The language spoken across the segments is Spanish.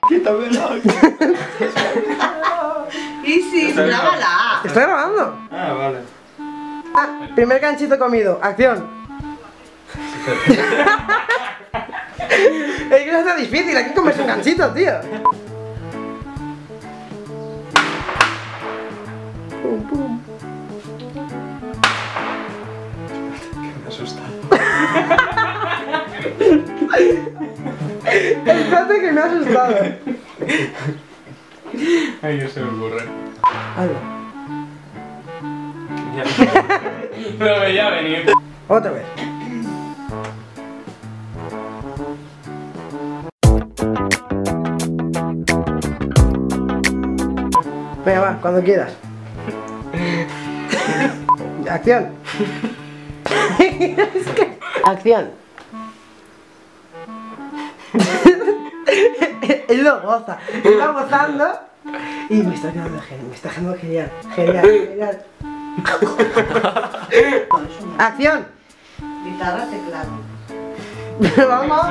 Quítamelo. Easy, grábala. Estoy grabando. Ah, vale. Primer ganchito comido. Acción. Es que no está difícil, hay que comerse un ganchito, tío. Pum, pum. Me he asustado. Espérate que me ha asustado. Ay, no se me ocurre. Algo. Lo veía venir. Otra vez. Venga, va, cuando quieras. Acción. Es que... Acción. Él lo goza. Él va gozando y me está quedando genial. Me está quedando genial. Genial, genial. Acción. Guitarra, teclado. Vamos.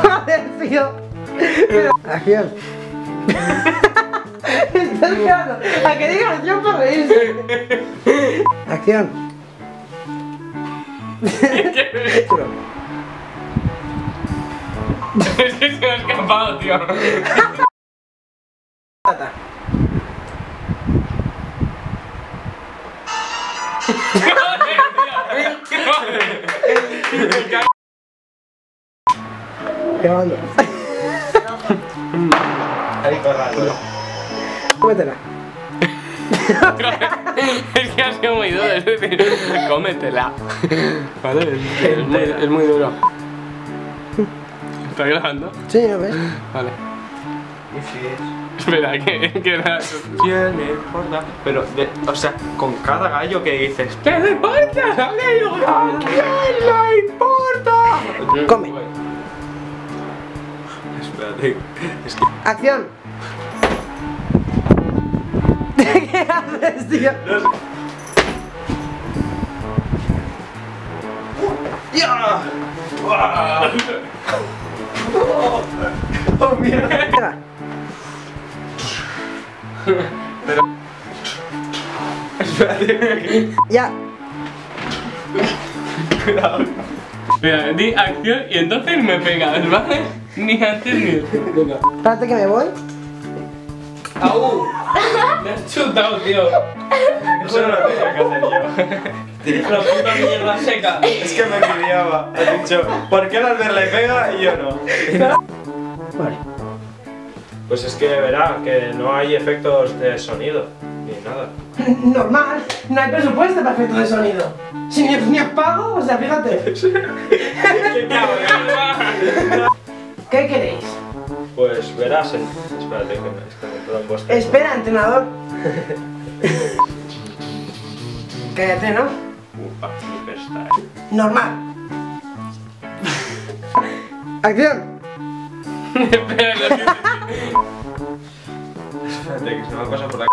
Joder, tío. Acción. Estás quedando. A que diga acción para reírse. Acción. Es que se me ha escapado, tío. Grabando. Ahí corralo. Cómetela. Es que ha sido muy duro, es decir, cómetela. Vale, es muy duro. ¿Está grabando? Sí, ¿lo ves? Vale. Espera, que la... ¿Quién le importa? Pero, o sea, con cada gallo que dices ¿qué le importa? ¿A quién le importa? Come. Espérate, es que... Acción. ¿Qué haces, tío? ¡Ya! ¡Oh, mierda! Espera. Pero... Espérate. Ya. Cuidado. Mira, di acción y entonces me pegas, ¿vale? Ni antes ni después. Venga. Espérate que me voy. ¡Au! Me has chutado, tío. Eso no lo tenía que hacer yo. La puta mierda seca. Es que me envidiaba. Ha dicho, ¿por qué el Albert le pega y yo no? Vale. Pues es que verá que no hay efectos de sonido ni nada. Normal, no hay presupuesto para efectos de sonido. Si ni apago, o sea, fíjate. ¡Qué cabrón! ¿Qué queréis? Pues verás en... Espérate que me todo en vuestra. Espera, entrenador. Cállate, ¿no? Upa, superstar. Normal. Acción. Espera, lo que... Espérate que se me va a pasar por la...